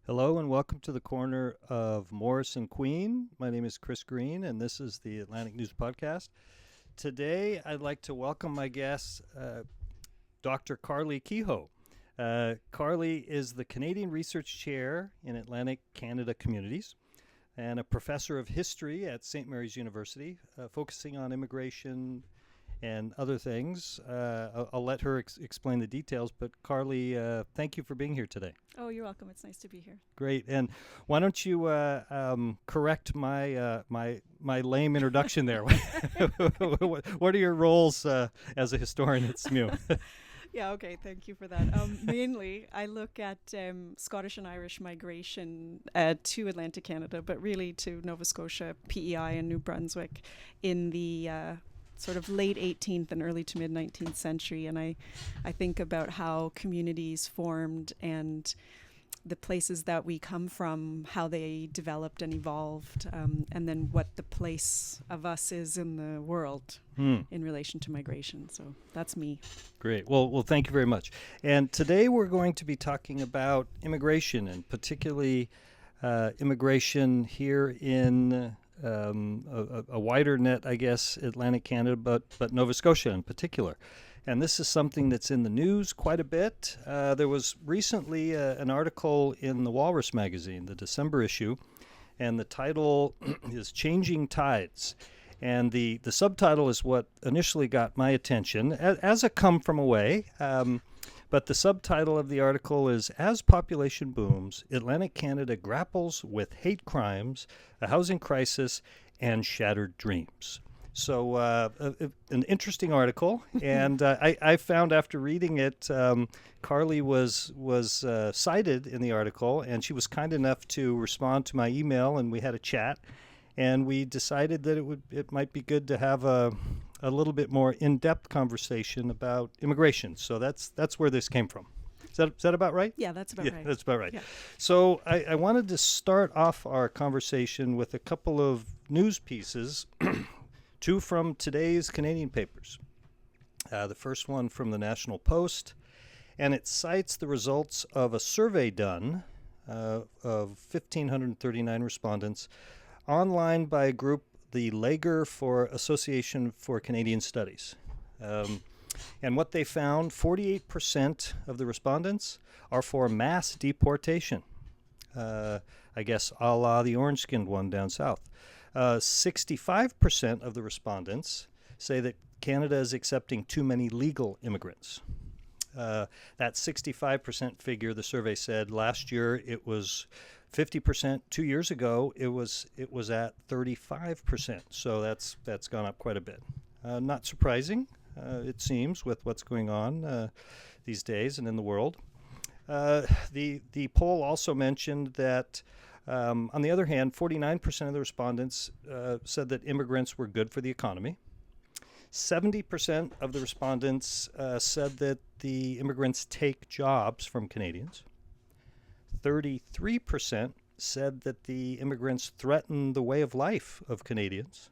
Hello and welcome to the corner of Morris and Queen. My name is Chris Green and this is the Atlantic News Podcast. Today I'd like to welcome my guest, Dr. Karly Kehoe. Karly is the Canadian Research Chair in Atlantic Canada Communities and a professor of history at St. Mary's University, focusing on immigration and other things. I'll let her explain the details, but Karly, thank you for being here today. Oh, you're welcome. It's nice to be here. Great. And why don't you correct my lame introduction there? What are your roles as a historian at SMU? Yeah, okay. Thank you for that. Mainly, I look at Scottish and Irish migration to Atlantic Canada, but really to Nova Scotia, PEI, and New Brunswick in the sort of late 18th and early to mid 19th century. And I think about how communities formed and the places that we come from, how they developed and evolved, and then what the place of us is in the world in relation to migration. So that's me. Great. Well, thank you very much. And today we're going to be talking about immigration, and particularly immigration here in a wider net, I guess, Atlantic Canada, but Nova Scotia in particular. And this is something that's in the news quite a bit. There was recently an article in the Walrus magazine, the December issue, and the title is Changing Tides. And the subtitle is what initially got my attention, as a come from away. But the subtitle of the article is, As Population Booms, Atlantic Canada Grapples with Hate Crimes, a Housing Crisis, and Shattered Dreams. So an interesting article, and I found after reading it, Karly was cited in the article, and she was kind enough to respond to my email, and we had a chat, and we decided that it might be good to have a little bit more in-depth conversation about immigration. So that's where this came from. Is that about right? Yeah, that's about right. That's about right. Yeah. So I wanted to start off our conversation with a couple of news pieces, two from today's Canadian papers. The first one from the National Post, and it cites the results of a survey done of 1,539 respondents online by a group, the Lager for Association for Canadian Studies. And what they found, 48% of the respondents are for mass deportation. I guess a la the orange-skinned one down south. 65% of the respondents say that Canada is accepting too many legal immigrants. That 65% figure, the survey said, last year it was 50%. 2 years ago, it was at 35%. So that's gone up quite a bit. Not surprising, it seems, with what's going on these days and in the world. The poll also mentioned that, on the other hand, 49% of the respondents said that immigrants were good for the economy. 70% of the respondents said that the immigrants take jobs from Canadians. 33% said that the immigrants threaten the way of life of Canadians.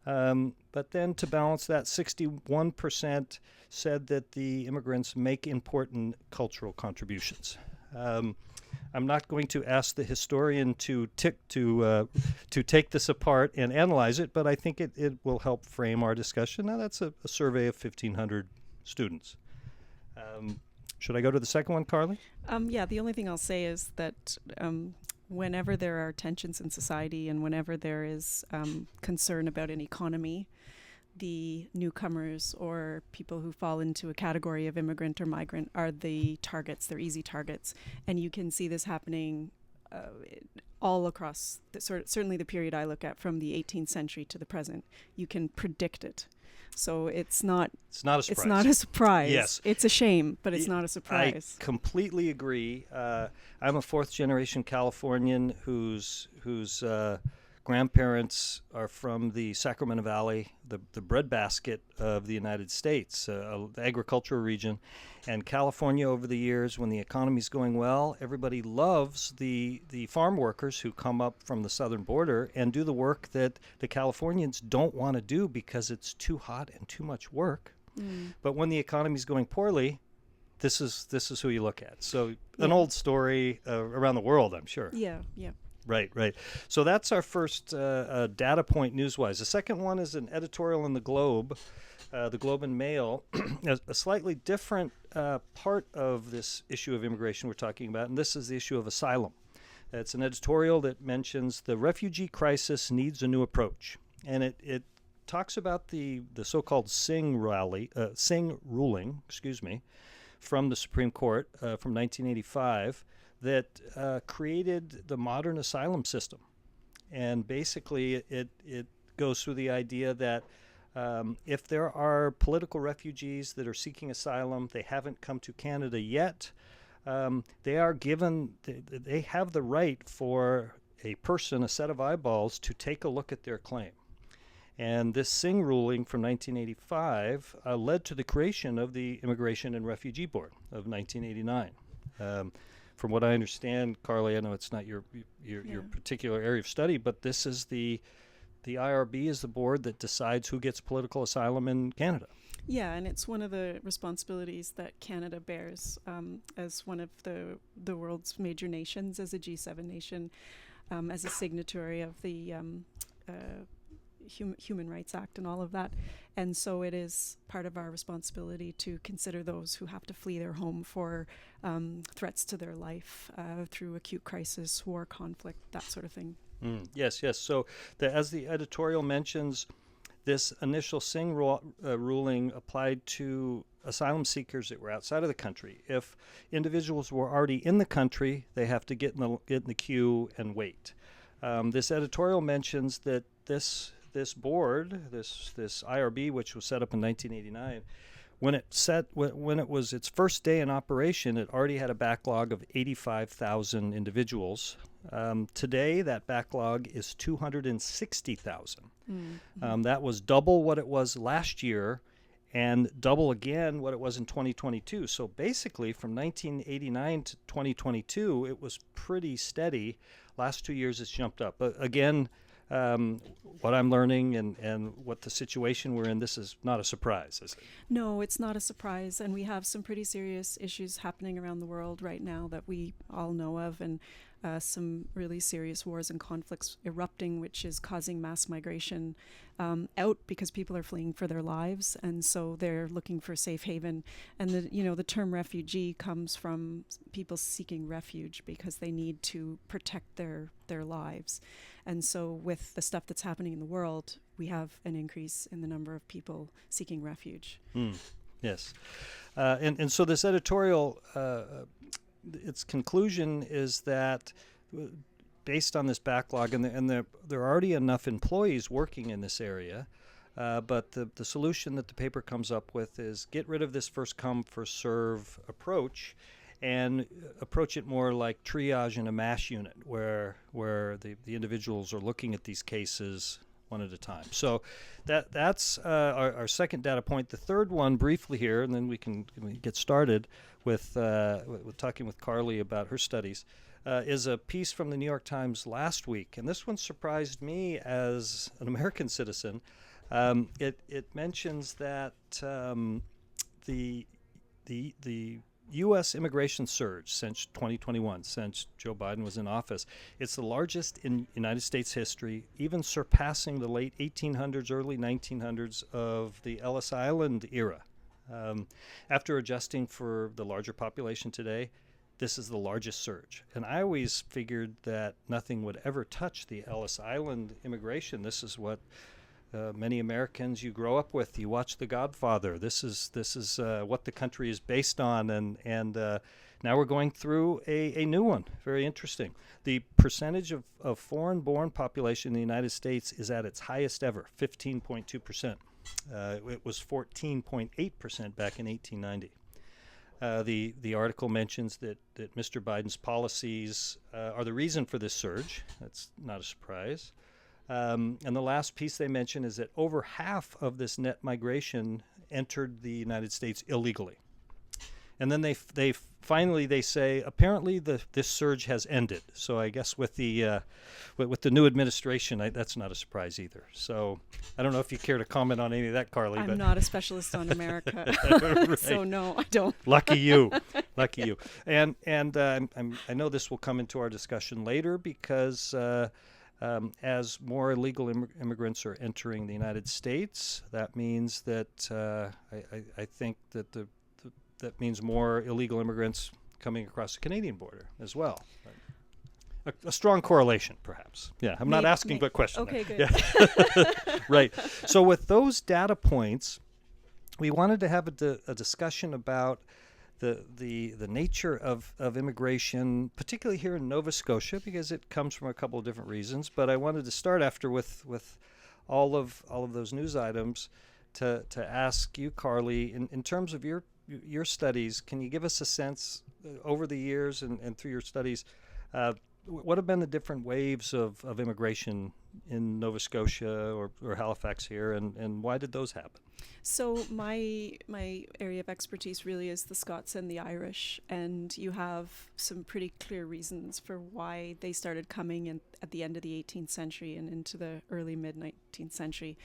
But then to balance that, 61% said that the immigrants make important cultural contributions. I'm not going to ask the historian to take this apart and analyze it, but I think it will help frame our discussion. Now, that's a survey of 1,500 students. Should I go to the second one, Karly? Yeah, the only thing I'll say is that whenever there are tensions in society and whenever there is concern about an economy, the newcomers or people who fall into a category of immigrant or migrant are the targets. They're easy targets. And you can see this happening all across, certainly the period I look at from the 18th century to the present. You can predict it. So it's not a surprise. It's not a surprise. Yes. It's a shame, but it's not a surprise. I completely agree. I'm a fourth-generation Californian whose grandparents are from the Sacramento Valley, the breadbasket of the United States, the agricultural region. And California, over the years, when the economy's going well, everybody loves the farm workers who come up from the southern border and do the work that the Californians don't want to do because it's too hot and too much work. But when the economy's going poorly, this is who you look at. So an old story around the world, I'm sure. Yeah, yeah. Right. So that's our first data point news-wise. The second one is an editorial in the Globe and Mail, a slightly different part of this issue of immigration we're talking about, and this is the issue of asylum. It's an editorial that mentions the refugee crisis needs a new approach, and it talks about the so-called Singh ruling, from the Supreme Court from 1985 that created the modern asylum system. And basically it goes through the idea that if there are political refugees that are seeking asylum, they haven't come to Canada yet, they have the right for a set of eyeballs to take a look at their claim. And this Singh ruling from 1985 led to the creation of the Immigration and Refugee Board of 1989. From what I understand, Karly, I know it's not your particular area of study, but this is the IRB is the board that decides who gets political asylum in Canada. Yeah, and it's one of the responsibilities that Canada bears as one of the world's major nations, as a G7 nation, as a signatory of the Human Rights Act and all of that. And so it is part of our responsibility to consider those who have to flee their home for threats to their life through acute crisis, war, conflict, that sort of thing. Yes. So as the editorial mentions, this initial Singh ruling applied to asylum seekers that were outside of the country. If individuals were already in the country, they have to get in the queue and wait. This editorial mentions that this board, this IRB, which was set up in 1989, when it was its first day in operation, it already had a backlog of 85,000 individuals. Today, that backlog is 260,000. That was double what it was last year, and double again what it was in 2022. So basically, from 1989 to 2022, it was pretty steady. Last 2 years, it's jumped up. But again, what I'm learning and what the situation we're in, this is not a surprise, is it? No, it's not a surprise. And we have some pretty serious issues happening around the world right now that we all know of, and some really serious wars and conflicts erupting, which is causing mass migration out because people are fleeing for their lives, and so they're looking for safe haven. And the term refugee comes from people seeking refuge because they need to protect their lives. And so with the stuff that's happening in the world, we have an increase in the number of people seeking refuge. Yes. And so this editorial, its conclusion is that based on this backlog, and there are already enough employees working in this area, but the solution that the paper comes up with is get rid of this first come, first serve approach and approach it more like triage in a MASH unit where the individuals are looking at these cases one at a time. So that's our second data point. The third one, briefly here, and then we can get started with talking with Karly about her studies, is a piece from the New York Times last week. And this one surprised me as an American citizen. It mentions that the U.S. immigration surge since 2021, since Joe Biden was in office, it's the largest in United States history, even surpassing the late 1800s, early 1900s of the Ellis Island era. After adjusting for the larger population today, this is the largest surge. And I always figured that nothing would ever touch the Ellis Island immigration. This is what many Americans you grow up with. You watch The Godfather. This is what the country is based on, and now we're going through a new one. Very interesting. The percentage of foreign-born population in the United States is at its highest ever, 15.2%. It was 14.8% back in 1890. The article mentions that Mr. Biden's policies are the reason for this surge. That's not a surprise. And the last piece they mention is that over half of this net migration entered the United States illegally. and then they finally they say apparently this surge has ended. So I guess with the new administration, that's not a surprise either. So I don't know if you care to comment on any of that, Karly. I'm but not a specialist on America, Right. so no, I don't. Lucky you, lucky you. And I know this will come into our discussion later because as more illegal immigrants are entering the United States, that means that I think that that means more illegal immigrants coming across the Canadian border as well. A strong correlation, perhaps. Yeah, I'm not asking, but questioning. Okay, good. Yeah. Right. So with those data points, we wanted to have a discussion about the nature of immigration, particularly here in Nova Scotia, because it comes from a couple of different reasons. But I wanted to start after with all of those news items to ask you, Karly, in terms of your studies, can you give us a sense over the years and through your studies, what have been the different waves of immigration in Nova Scotia or Halifax here, and why did those happen? So my area of expertise really is the Scots and the Irish, and you have some pretty clear reasons for why they started coming in at the end of the 18th century and into the early mid-19th century.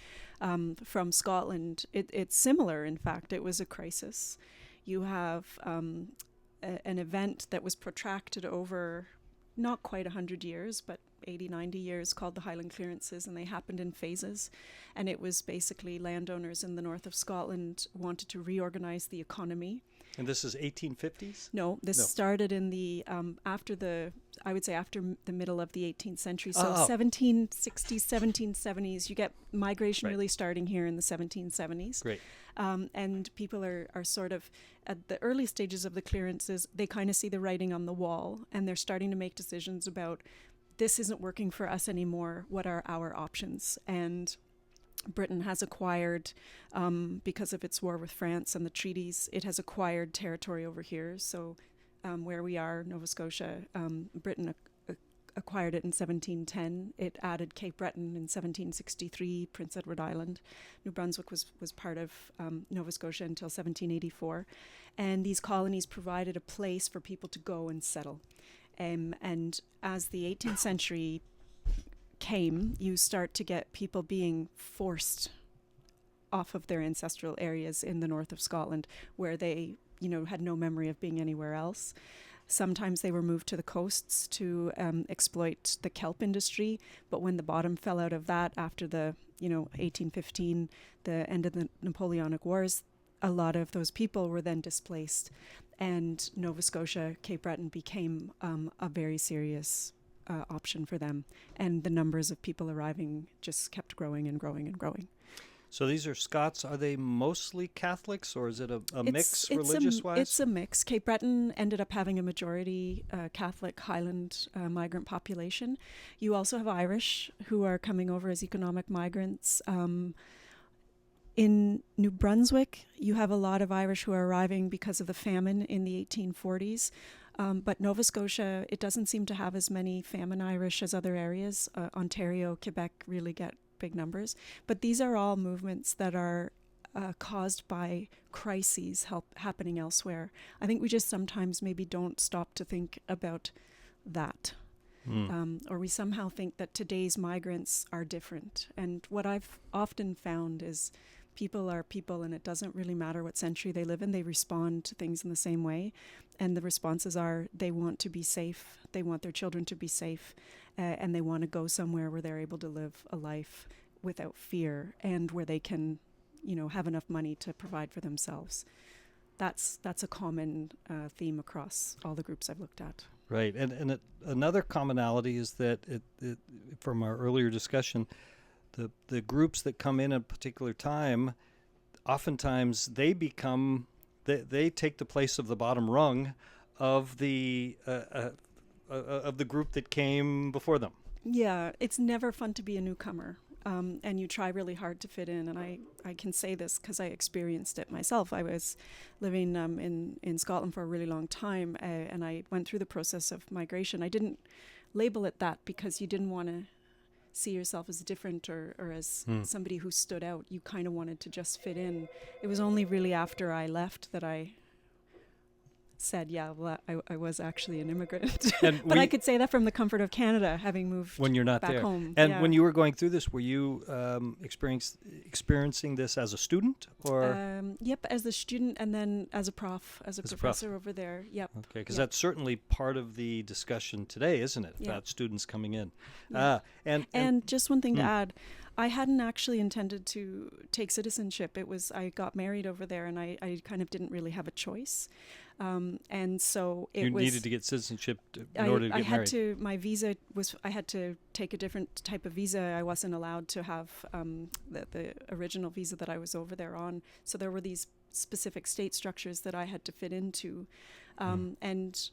From Scotland, it's similar. In fact, it was a crisis. You have an event that was protracted over not quite 100 years, but 80, 90 years, called the Highland Clearances, and they happened in phases. And it was basically landowners in the north of Scotland wanted to reorganize the economy. And this is 1850s? No, this started in the after the middle of the 18th century. So 1760s, 1770s. You get migration really starting here in the 1770s. Great. And people are sort of at the early stages of the clearances. They kind of see the writing on the wall, and they're starting to make decisions about, this isn't working for us anymore. What are our options? And Britain has acquired, because of its war with France and the treaties, it has acquired territory over here. So where we are, Nova Scotia, Britain acquired it in 1710. It added Cape Breton in 1763, Prince Edward Island. New Brunswick was part of Nova Scotia until 1784. And these colonies provided a place for people to go and settle. And as the 18th century came, you start to get people being forced off of their ancestral areas in the north of Scotland, where they, had no memory of being anywhere else. Sometimes they were moved to the coasts to exploit the kelp industry, but when the bottom fell out of that after the 1815, the end of the Napoleonic Wars, a lot of those people were then displaced, and Nova Scotia, Cape Breton became a very serious option for them, and the numbers of people arriving just kept growing and growing and growing. So these are Scots. Are they mostly Catholics, or is it a mix religious-wise? It's a mix. Cape Breton ended up having a majority Catholic Highland migrant population. You also have Irish who are coming over as economic migrants. In New Brunswick, you have a lot of Irish who are arriving because of the famine in the 1840s. But Nova Scotia, it doesn't seem to have as many famine Irish as other areas. Ontario, Quebec really get big numbers. But these are all movements that are caused by crises happening elsewhere. I think we just sometimes maybe don't stop to think about that. Or we somehow think that today's migrants are different. And what I've often found is people are people, and it doesn't really matter what century they live in. They respond to things in the same way. And the responses are they want to be safe, they want their children to be safe, and they want to go somewhere where they're able to live a life without fear and where they can, have enough money to provide for themselves. That's a common theme across all the groups I've looked at. Right. And another commonality is that from our earlier discussion, the groups that come in at a particular time, oftentimes they take the place of the bottom rung of the group that came before them. Yeah, it's never fun to be a newcomer. And you try really hard to fit in. And I can say this because I experienced it myself. I was living in Scotland for a really long time, and I went through the process of migration. I didn't label it that because you didn't want to see yourself as different or as somebody who stood out. You kind of wanted to just fit in. It was only really after I left that I said, yeah, well, I was actually an immigrant. And but I could say that from the comfort of Canada, having moved when you're not back there. home. And yeah. when you were going through this, were you experiencing this as a student, or? Yep, as a student, and then as a professor over there. Yep. Okay, because that's certainly part of the discussion today, isn't it? About students coming in. Yeah. And just one thing to add. I hadn't actually intended to take citizenship. I got married over there, and I kind of didn't really have a choice. And so you needed to get citizenship in order to get married. My visa I had to take a different type of visa. I wasn't allowed to have the original visa that I was over there on. So there were these specific state structures that I had to fit into. And,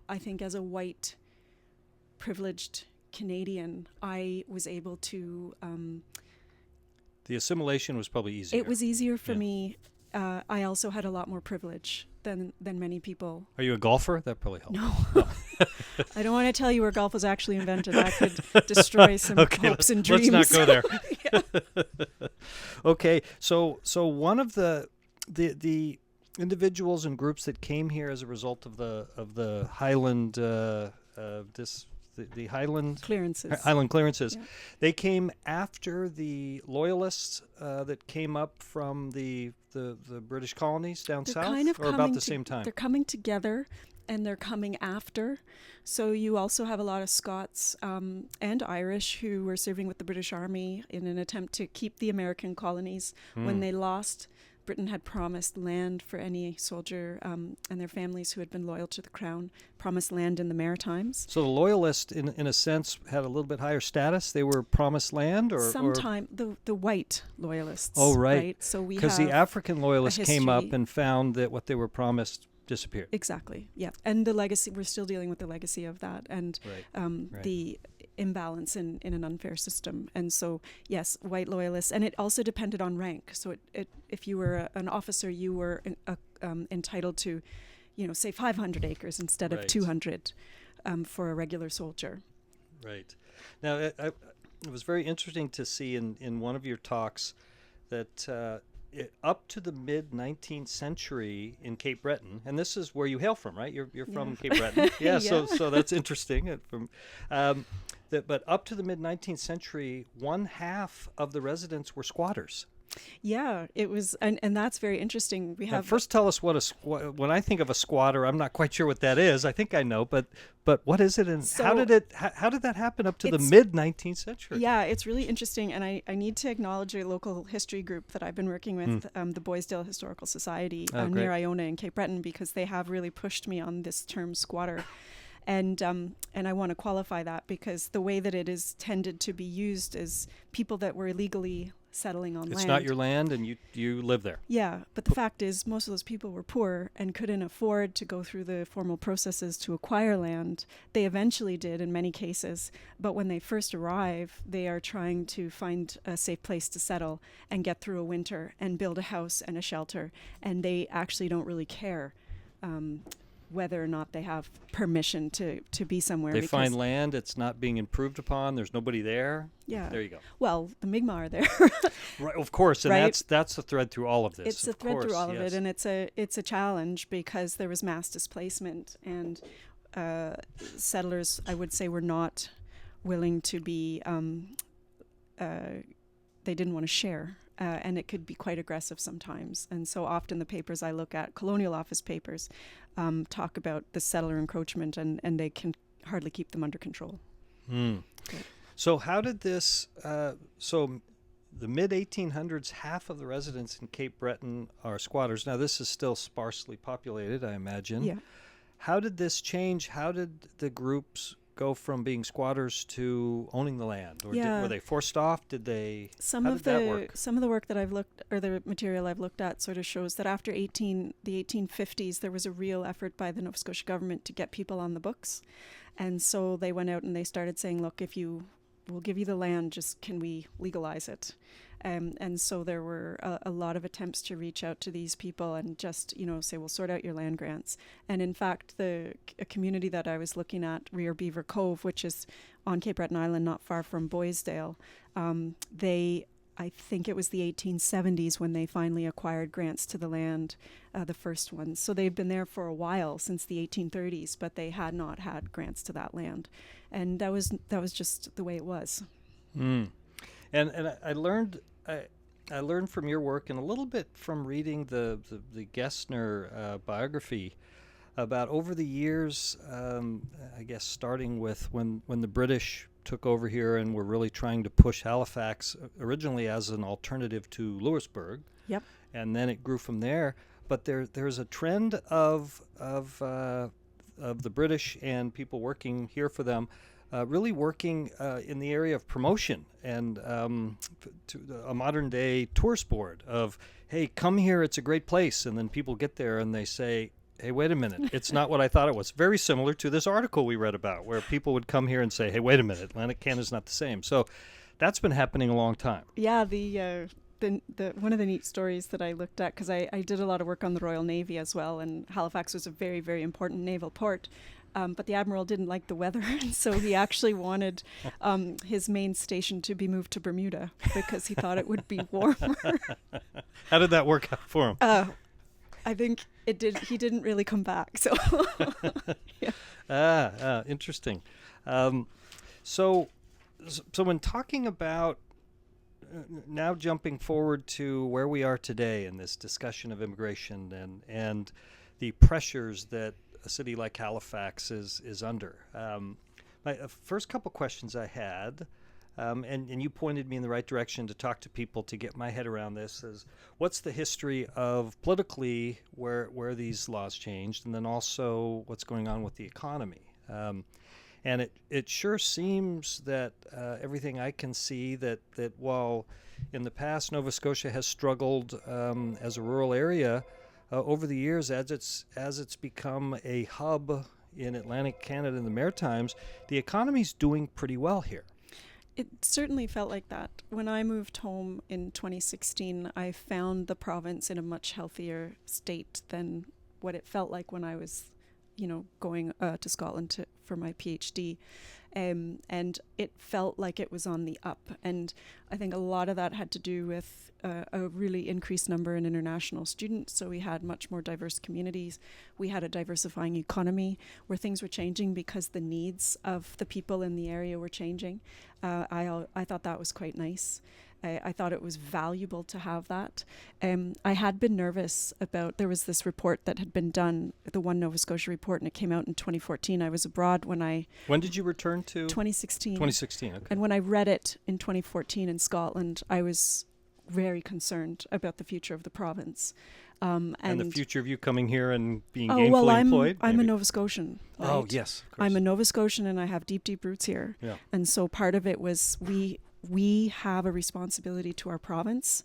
I think as a white, privileged Canadian, I was able to... the assimilation was probably easier. It was easier for me. I also had a lot more privilege than many people. Are you a golfer? That probably helped. No. I don't want to tell you where golf was actually invented. That could destroy some hopes and dreams. Let's not go there. Okay, so one of the individuals and groups that came here as a result of the Highland the Highland clearances. Yeah. They came after the Loyalists that came up from the British colonies down south, kind of or about the same time? They're coming together, and they're coming after. So you also have a lot of Scots and Irish who were serving with the British Army in an attempt to keep the American colonies. When they lost, Britain had promised land for any soldier and their families who had been loyal to the crown, promised land in the Maritimes. So the Loyalists, in a sense, had a little bit higher status? They were promised land? The white Loyalists. Oh, right. So because the African Loyalists came up and found that what they were promised disappeared. Exactly, yeah. And the legacy, we're still dealing with the legacy of that, and the imbalance in an unfair system. And so, yes, white Loyalists, and it also depended on rank. So if you were an officer, you were entitled to, say 500 acres instead of 200 for a regular soldier. Right. Now, it was very interesting to see in one of your talks that up to the mid-19th century in Cape Breton, and this is where you hail from, right? You're from Cape Breton. Yeah, yeah. So that's interesting. But up to the mid-19th century, one half of the residents were squatters. Yeah, it was, and that's very interesting. First, tell us when I think of a squatter, I'm not quite sure what that is. I think I know, but what is it, and how did that happen up to the mid-19th century? Yeah, it's really interesting, and I need to acknowledge a local history group that I've been working with, the Boysdale Historical Society near Iona in Cape Breton, because they have really pushed me on this term squatter. And I want to qualify that, because the way that it is tended to be used is people that were illegally settling on land. It's not your land, and you live there. Yeah, but the fact is most of those people were poor and couldn't afford to go through the formal processes to acquire land. They eventually did in many cases, but when they first arrive, they are trying to find a safe place to settle and get through a winter and build a house and a shelter, and they actually don't really care whether or not they have permission to be somewhere. They find land, it's not being improved upon, there's nobody there. Yeah. There you go. Well, the Mi'kmaq are there. Right, of course, and right? that's the thread through all of this. It's the thread through all of it, and it's a challenge because there was mass displacement, and settlers, I would say, were not willing to be, they didn't want to share. And it could be quite aggressive sometimes. And so often the papers I look at, colonial office papers, talk about the settler encroachment, and they can hardly keep them under control. So how did this, so the mid-1800s, half of the residents in Cape Breton are squatters. Now this is still sparsely populated, I imagine. Yeah. How did this change? How did the groups go from being squatters to owning the land, or were they forced off? Did they? Some of the work that I've looked, or the material I've looked at, sort of shows that after the 1850s, there was a real effort by the Nova Scotia government to get people on the books, and so they went out and they started saying, "Look, we'll give you the land, just can we legalize it?" And so there were a lot of attempts to reach out to these people and just, say, we'll sort out your land grants. And in fact, a community that I was looking at, Rear Beaver Cove, which is on Cape Breton Island, not far from Boysdale, they I think it was the 1870s when they finally acquired grants to the land, the first ones. So they've been there for a while, since the 1830s, but they had not had grants to that land. And that was just the way it was. And I learned from your work and a little bit from reading the Gessner biography about over the years, I guess starting with when the British took over here and were really trying to push Halifax originally as an alternative to Louisbourg. Yep. And then it grew from there. But there's a trend of the British and people working here for them, really working in the area of promotion and to a modern day tourist board of, hey, come here, it's a great place. And then people get there and they say, hey, wait a minute, it's not what I thought it was. Very similar to this article we read about, where people would come here and say, hey, wait a minute, Atlantic Canada's not the same. So that's been happening a long time. Yeah, the one of the neat stories that I looked at, because I did a lot of work on the Royal Navy as well, and Halifax was a very, very important naval port. But the Admiral didn't like the weather, and so he actually wanted his main station to be moved to Bermuda because he thought it would be warmer. How did that work out for him? I think it did. He didn't really come back. So, yeah. Interesting. So when talking about now jumping forward to where we are today in this discussion of immigration and the pressures that a city like Halifax is under, my first couple questions I had. And you pointed me in the right direction to talk to people to get my head around this, is what's the history of politically where these laws changed, and then also what's going on with the economy. And it sure seems that everything I can see that while in the past Nova Scotia has struggled as a rural area, over the years as it's become a hub in Atlantic Canada and the Maritimes, the economy's doing pretty well here. It certainly felt like that. When I moved home in 2016, I found the province in a much healthier state than what it felt like when I was, going to Scotland for my PhD. And it felt like it was on the up. And I think a lot of that had to do with a really increased number in international students. So we had much more diverse communities. We had a diversifying economy where things were changing because the needs of the people in the area were changing. I thought that was quite nice. I thought it was valuable to have that. I had been nervous about, there was this report that had been done, the One Nova Scotia report, and it came out in 2014. I was abroad when did you return to? 2016. 2016, okay. And when I read it in 2014 in Scotland, I was very concerned about the future of the province. And the future of you coming here and being gainfully employed? I'm a Nova Scotian. Right? Oh, yes. Of course. I'm a Nova Scotian and I have deep, deep roots here. Yeah. And so part of it was we have a responsibility to our province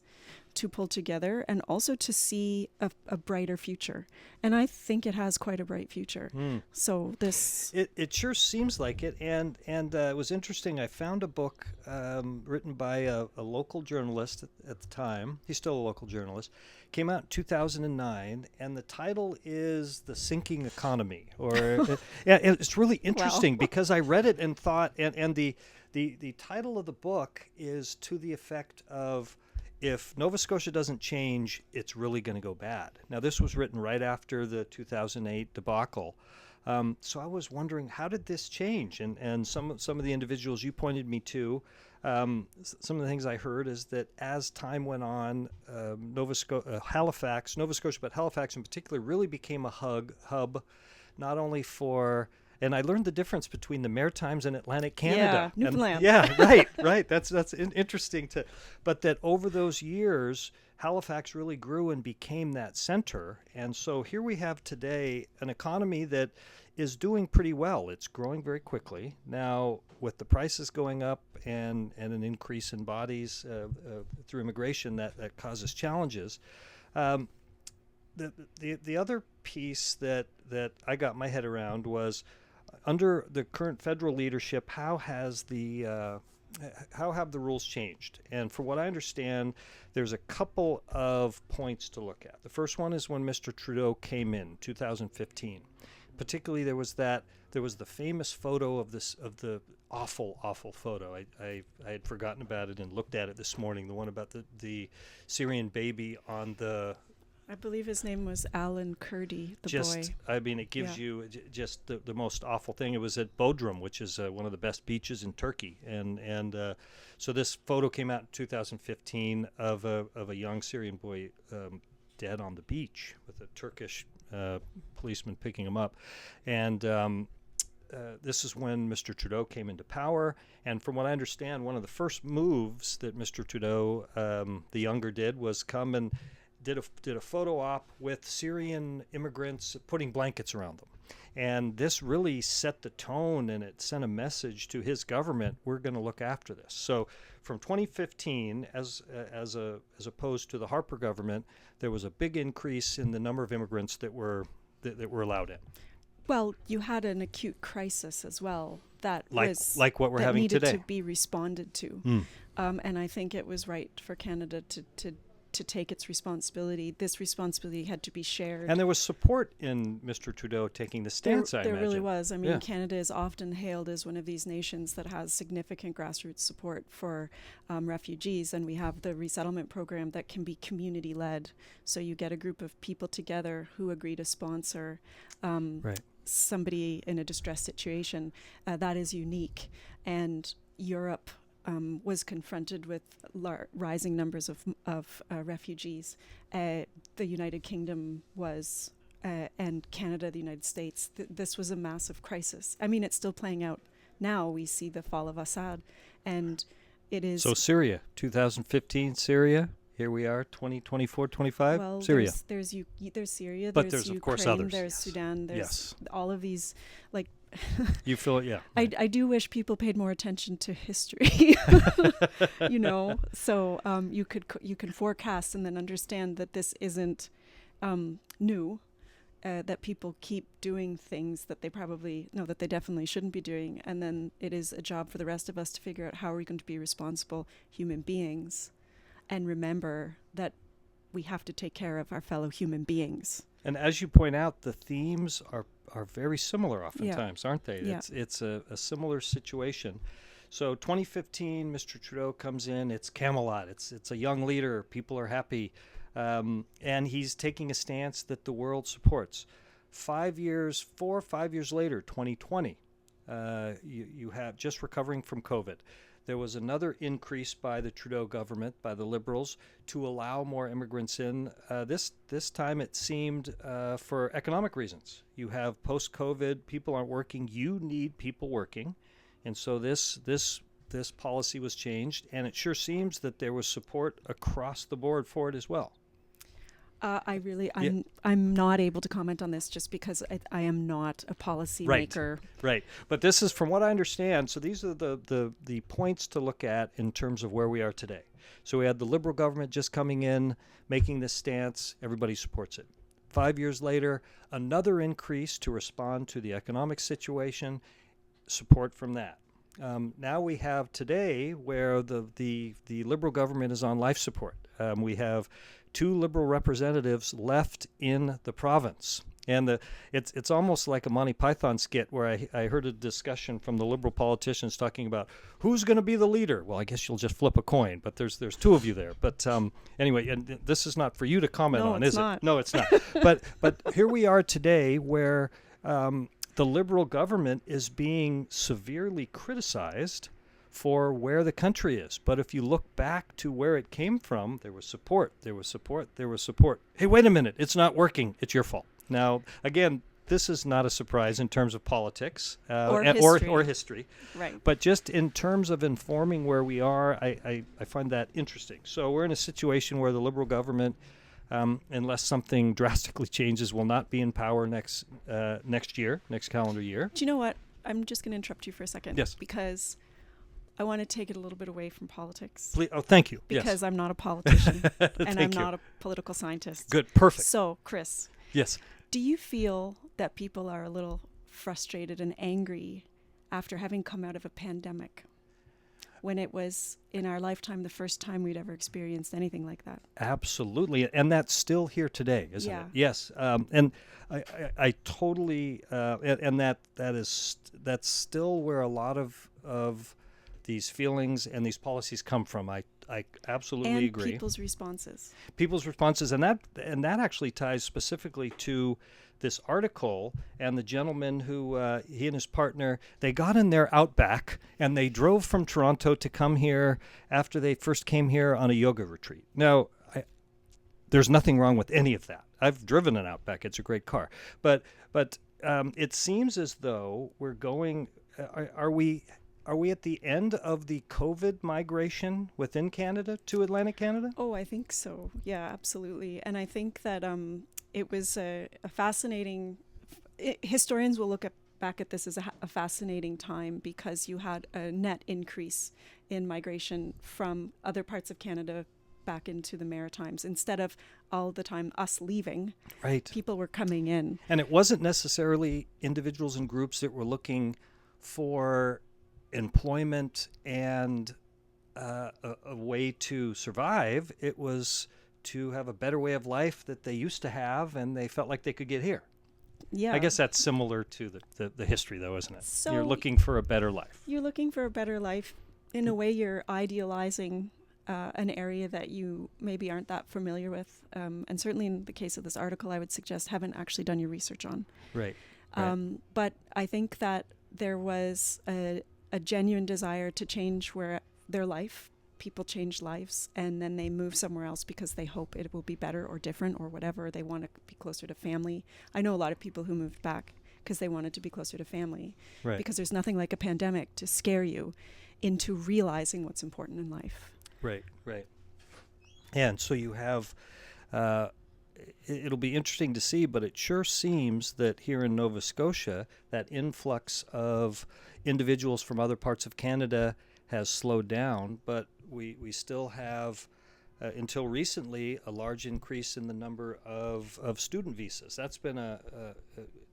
to pull together and also to see a brighter future. And I think it has quite a bright future. So this... It sure seems like it. And it was interesting. I found a book written by a local journalist at the time. He's still a local journalist. Came out in 2009. And the title is The Sinking Economy. It's really interesting because I read it and thought, and the title of the book is to the effect of, if Nova Scotia doesn't change, it's really going to go bad. Now, this was written right after the 2008 debacle. So I was wondering, how did this change? And some of the individuals you pointed me to, some of the things I heard is that as time went on, Halifax, Nova Scotia, but Halifax in particular, really became a hub, not only for... And I learned the difference between the Maritimes and Atlantic Canada. Yeah, Newfoundland. Right. That's interesting but that over those years, Halifax really grew and became that center. And so here we have today an economy that is doing pretty well. It's growing very quickly. Now, with the prices going up and an increase in bodies through immigration, that causes challenges. The other piece that I got my head around was, under the current federal leadership, how have the rules changed? And for what I understand, there's a couple of points to look at. The first one is when Mr. Trudeau came in 2015. particularly there was the famous photo of the awful photo. I had forgotten about it and looked at it this morning. The one about the Syrian baby on the. I believe his name was Alan Kurdi, the boy. I mean, it gives you just the most awful thing. It was at Bodrum, which is one of the best beaches in Turkey, and so this photo came out in 2015 of a young Syrian boy dead on the beach with a Turkish policeman picking him up, and this is when Mr. Trudeau came into power. And from what I understand, one of the first moves that Mr. Trudeau, the younger, did was come and did a photo op with Syrian immigrants putting blankets around them. And this really set the tone, and it sent a message to his government: we're going to look after this. So from 2015, as opposed to the Harper government, there was a big increase in the number of immigrants that were allowed in. Well, you had an acute crisis as well that like what we're having today, needed to be responded to, and I think it was right for Canada to take its responsibility. This responsibility had to be shared. And there was support in Mr. Trudeau taking the stance, there really was. I mean, Canada is often hailed as one of these nations that has significant grassroots support for refugees, and we have the resettlement program that can be community-led. So you get a group of people together who agree to sponsor somebody in a distressed situation. That is unique. And Europe was confronted with rising numbers of refugees. The United Kingdom was, and Canada, the United States. This was a massive crisis. I mean, it's still playing out now. We see the fall of Assad, and it is. So Syria, 2015, Syria. Here we are, 2024, 25. Well, Syria. There's Syria. But there's Ukraine, of course others. There's Sudan. There's all of these, like. You feel it, yeah. I do wish people paid more attention to history, so you can forecast and then understand that this isn't new, that people keep doing things that they definitely shouldn't be doing, and then it is a job for the rest of us to figure out how are we going to be responsible human beings and remember that we have to take care of our fellow human beings. And as you point out, the themes are very similar oftentimes, aren't they? Yeah. It's a similar situation. So 2015, Mr. Trudeau comes in. It's Camelot. It's a young leader. People are happy. And he's taking a stance that the world supports. 4 or 5 years later, 2020, you have just recovering from COVID. There was another increase by the Trudeau government, by the Liberals, to allow more immigrants in. This time it seemed for economic reasons. You have post-COVID, people aren't working. You need people working. And so this policy was changed, and it sure seems that there was support across the board for it as well. I'm not able to comment on this just because I am not a policy maker. Right. But this is, from what I understand, so these are the points to look at in terms of where we are today. So we had the Liberal government just coming in, making this stance. Everybody supports it. 5 years later, another increase to respond to the economic situation, support from that. Now we have today where the Liberal government is on life support. We have 2 Liberal representatives left in the province. And it's almost like a Monty Python skit where I heard a discussion from the Liberal politicians talking about who's going to be the leader. Well, I guess you'll just flip a coin, but there's 2 of you there. But anyway, and this is not for you to comment on, is it? No, it's not. But here we are today where the Liberal government is being severely criticized for where the country is. But if you look back to where it came from, there was support. Hey, wait a minute, it's not working. It's your fault. Now, again, this is not a surprise in terms of politics or history. Right. But just in terms of informing where we are, I find that interesting. So we're in a situation where the Liberal government, unless something drastically changes, will not be in power next calendar year. Do you know what? I'm just going to interrupt you for a second. Yes. Because I want to take it a little bit away from politics. Please, thank you. Because I'm not a politician and I'm not a political scientist. Good, perfect. So, Chris. Yes. Do you feel that people are a little frustrated and angry after having come out of a pandemic? when it was in our lifetime the first time we'd ever experienced anything like that. Absolutely, and that's still here today, isn't Yeah. it? Yes, and I totally and that's still where a lot of these feelings and these policies come from. I absolutely And agree. people's responses. People's responses, and that actually ties specifically to this article and the gentleman who he and his partner, they got in their Outback and they drove from Toronto to come here after they first came here on a yoga retreat. Now, there's nothing wrong with any of that. I've driven an Outback; it's a great car. But it seems as though we're going. Are we at the end of the COVID migration within Canada to Atlantic Canada? Oh, I think so. Yeah, absolutely. And I think that it was a fascinating. Historians will look back at this as a fascinating time because you had a net increase in migration from other parts of Canada back into the Maritimes. Instead of all the time us leaving, Right. people were coming in. And it wasn't necessarily individuals and groups that were looking for employment and a way to survive. It was to have a better way of life that they used to have, and they felt like they could get here. Yeah. I guess that's similar to the history, though, isn't it? So You're looking for a better life. You're looking for a better life. In a way, you're idealizing an area that you maybe aren't that familiar with. And certainly in the case of this article, I would suggest haven't actually done your research on. Right. But I think that there was a genuine desire to change where their life, people change lives, and then they move somewhere else because they hope it will be better or different or whatever. They want to be closer to family. I know a lot of people who moved back because they wanted to be closer to family. Right. Because there's nothing like a pandemic to scare you into realizing what's important in life. Right. And so you have, it'll be interesting to see, but it sure seems that here in Nova Scotia, that influx of individuals from other parts of Canada has slowed down, but we still have, until recently, a large increase in the number of student visas. That's been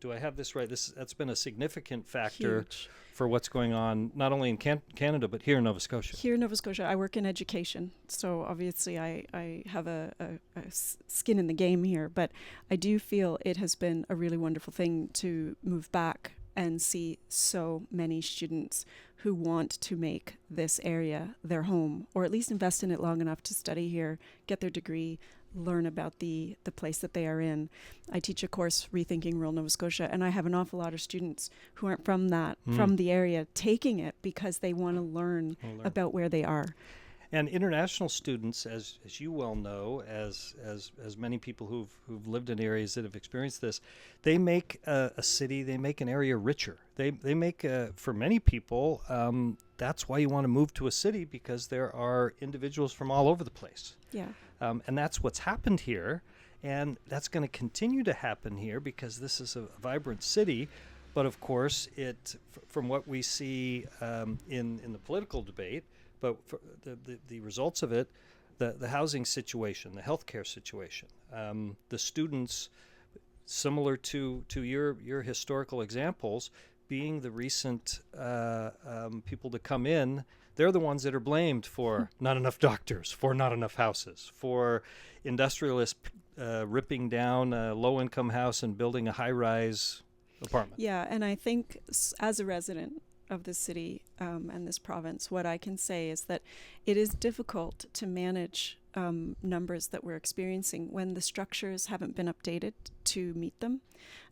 do I have this right? That's been a significant factor. Huge. For what's going on, not only in Canada, but here in Nova Scotia. Here in Nova Scotia, I work in education, so obviously I have a skin in the game here, but I do feel it has been a really wonderful thing to move back and see so many students who want to make this area their home, or at least invest in it long enough to study here, get their degree, learn about the place that they are in. I teach a course, Rethinking Rural Nova Scotia, and I have an awful lot of students who aren't from the area, taking it because they want to learn about where they are. And international students, as you well know, as many people who've lived in areas that have experienced this, they make a city, they make an area richer. They make, for many people, that's why you want to move to a city, because there are individuals from all over the place. Yeah. And that's what's happened here, and that's going to continue to happen here because this is a vibrant city. But of course, from what we see in the political debate, but for the results of it, the housing situation, the healthcare situation, the students, similar to your historical examples, being the recent people to come in, they're the ones that are blamed for not enough doctors, for not enough houses, for industrialists ripping down a low-income house and building a high-rise apartment. Yeah, and I think as a resident of this city and this province, what I can say is that it is difficult to manage numbers that we're experiencing when the structures haven't been updated to meet them.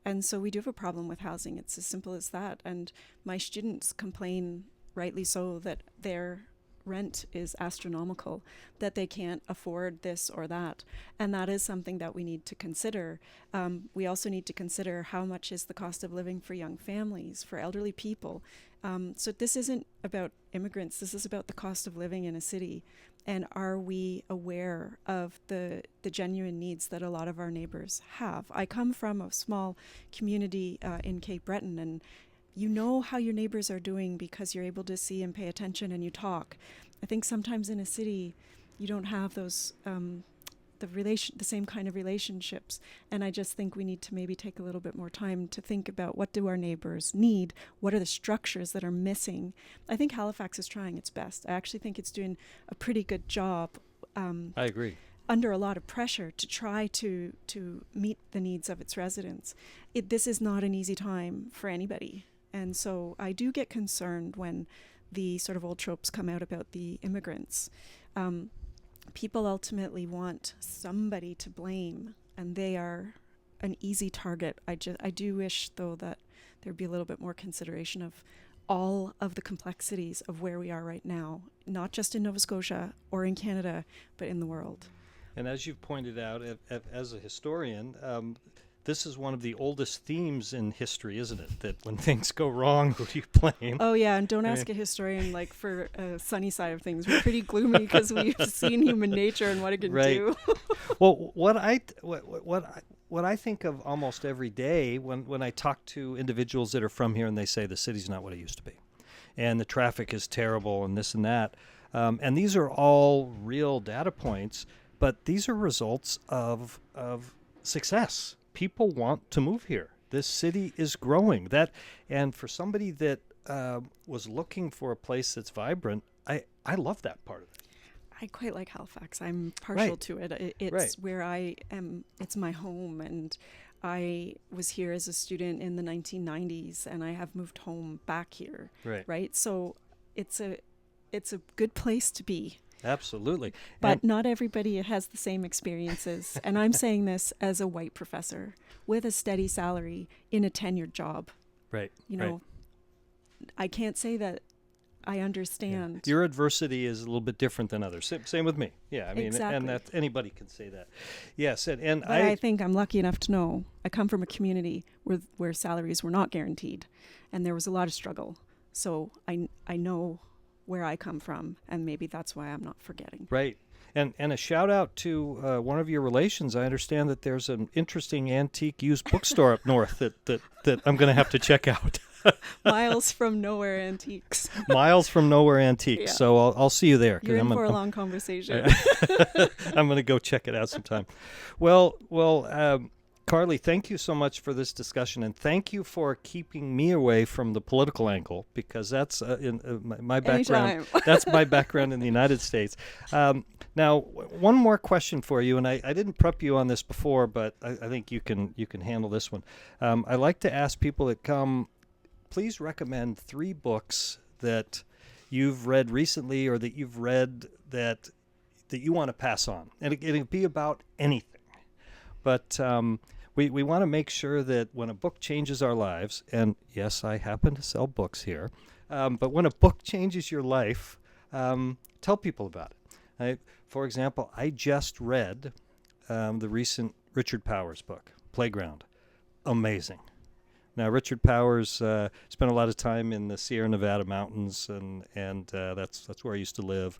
And so we do have a problem with housing. It's as simple as that. And my students complain, rightly so, that their rent is astronomical, that they can't afford this or that. And that is something that we need to consider. We also need to consider how much is the cost of living for young families, for elderly people. So this isn't about immigrants. This is about the cost of living in a city. And are we aware of the genuine needs that a lot of our neighbors have? I come from a small community in Cape Breton, and you know how your neighbors are doing because you're able to see and pay attention and you talk. I think sometimes in a city, you don't have those the same kind of relationships. And I just think we need to maybe take a little bit more time to think about what do our neighbors need? What are the structures that are missing? I think Halifax is trying its best. I actually think it's doing a pretty good job. I agree. Under a lot of pressure to try to meet the needs of its residents. This is not an easy time for anybody. And so I do get concerned when the sort of old tropes come out about the immigrants. People ultimately want somebody to blame, and they are an easy target. I do wish, though, that there'd be a little bit more consideration of all of the complexities of where we are right now, not just in Nova Scotia or in Canada, but in the world. And as you've pointed out, as a historian, this is one of the oldest themes in history, isn't it? That when things go wrong, who do you blame? Oh, yeah, and don't ask a historian for a sunny side of things. We're pretty gloomy because we've seen human nature and what it can do. Well, what I think of almost every day when I talk to individuals that are from here and they say the city's not what it used to be, and the traffic is terrible and this and that, and these are all real data points, but these are results of success. People want to move here. This city is growing. And for somebody that was looking for a place that's vibrant, I love that part of it. I quite like Halifax. I'm partial to it. It's where I am. It's my home, and I was here as a student in the 1990s, and I have moved home back here. Right. So it's a good place to be. Absolutely. But not everybody has the same experiences. And I'm saying this as a white professor with a steady salary in a tenured job. Right. I can't say that I understand. Yeah. Your adversity is a little bit different than others. Same with me. Yeah, I mean, exactly. And that anybody can say that. Yes, and but I think I'm lucky enough to know I come from a community where salaries were not guaranteed, and there was a lot of struggle. So I know where I come from, and maybe that's why I'm not forgetting. Right. And a shout out to one of your relations. I understand that there's an interesting antique used bookstore up north that I'm going to have to check out. Miles from Nowhere Antiques. Miles from Nowhere Antiques. Yeah. So I'll see you there. You're in for a long conversation. I'm going to go check it out sometime. Well, Karly, thank you so much for this discussion, and thank you for keeping me away from the political angle, because that's in my background. That's my background in the United States. Now, one more question for you, and I didn't prep you on this before, but I think you can handle this one. I like to ask people that come, please recommend 3 books that you've read recently or that you've read that you want to pass on, and it can be about anything, but. We want to make sure that when a book changes our lives, and yes, I happen to sell books here, but when a book changes your life, tell people about it. For example, I just read the recent Richard Powers book, Playground. Amazing. Now, Richard Powers spent a lot of time in the Sierra Nevada mountains, and that's where I used to live.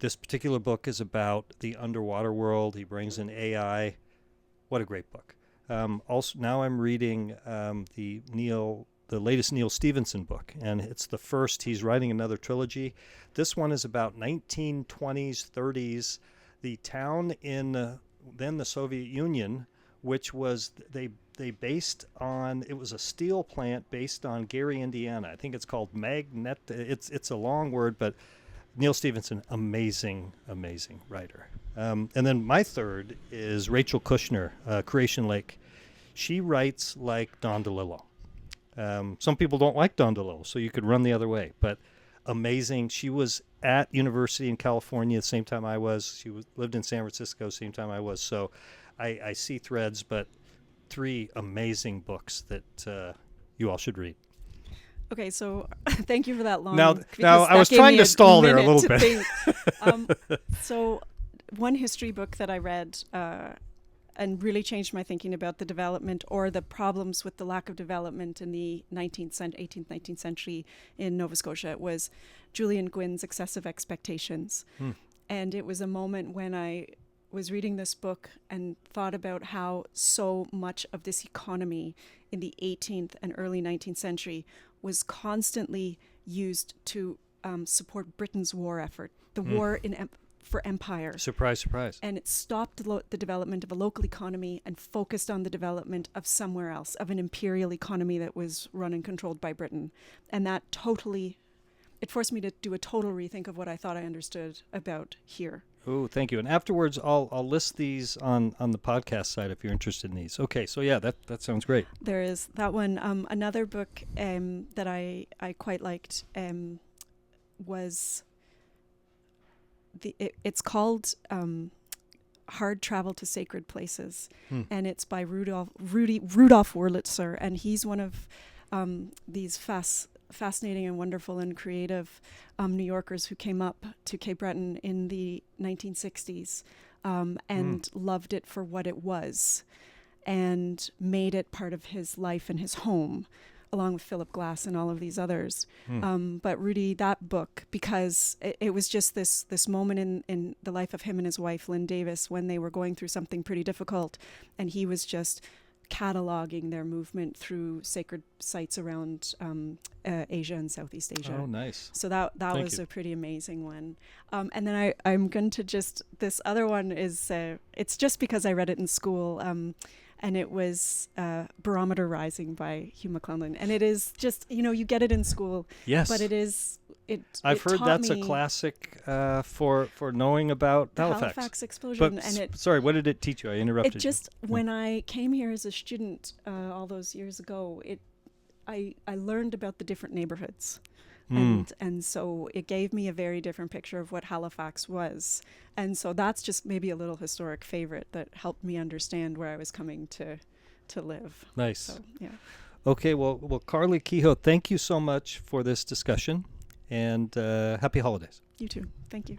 This particular book is about the underwater world. He brings in AI. What a great book. Also, now I'm reading the latest Neil Stephenson book, and it's the first. He's writing another trilogy. This one is about 1920s, 30s, the town in then the Soviet Union, which was they based on, it was a steel plant based on Gary, Indiana. I think it's called Magnet. It's a long word, but Neil Stephenson, amazing writer. And then my third is Rachel Kushner, Creation Lake. She writes like Don DeLillo. Some people don't like Don DeLillo, so you could run the other way. But amazing. She was at university in California the same time I was. She lived in San Francisco same time I was. So I see threads, but 3 amazing books that you all should read. Okay, so thank you for that long. Now I was trying to stall there a little bit. So one history book that I read and really changed my thinking about the development or the problems with the lack of development in the 18th, 19th century in Nova Scotia was Julian Gwyn's Excessive Expectations. And it was a moment when I was reading this book and thought about how so much of this economy in the 18th and early 19th century was constantly used to support Britain's war effort, the war in for empire. Surprise, surprise. And it stopped the development of a local economy and focused on the development of somewhere else, of an imperial economy that was run and controlled by Britain. And that it forced me to do a total rethink of what I thought I understood about here. Oh, thank you. And afterwards, I'll list these on the podcast side if you're interested in these. Okay, so yeah, that sounds great. There is that one. Another book that I quite liked was it's called Hard Travel to Sacred Places, and it's by Rudolph Wurlitzer, and he's one of these fascinating and wonderful and creative New Yorkers who came up to Cape Breton in the 1960s and loved it for what it was and made it part of his life and his home, along with Philip Glass and all of these others. But Rudy, that book, because it was just this moment in the life of him and his wife, Lynn Davis, when they were going through something pretty difficult, and he was just cataloging their movement through sacred sites around Asia and Southeast Asia. Oh, nice. So that was a pretty amazing one. And then I'm going to this other one is, it's just because I read it in school, and it was Barometer Rising by Hugh MacLennan. And it is just, you get it in school. Yes. But I've heard that's a classic for knowing about the Halifax explosion. But sorry, what did it teach you? I interrupted you. It just, when I came here as a student all those years ago, I learned about the different neighborhoods. And so it gave me a very different picture of what Halifax was. And so that's just maybe a little historic favorite that helped me understand where I was coming to live. Nice. So, yeah. Okay, well, Karly Kehoe, thank you so much for this discussion, and happy holidays. You too. Thank you.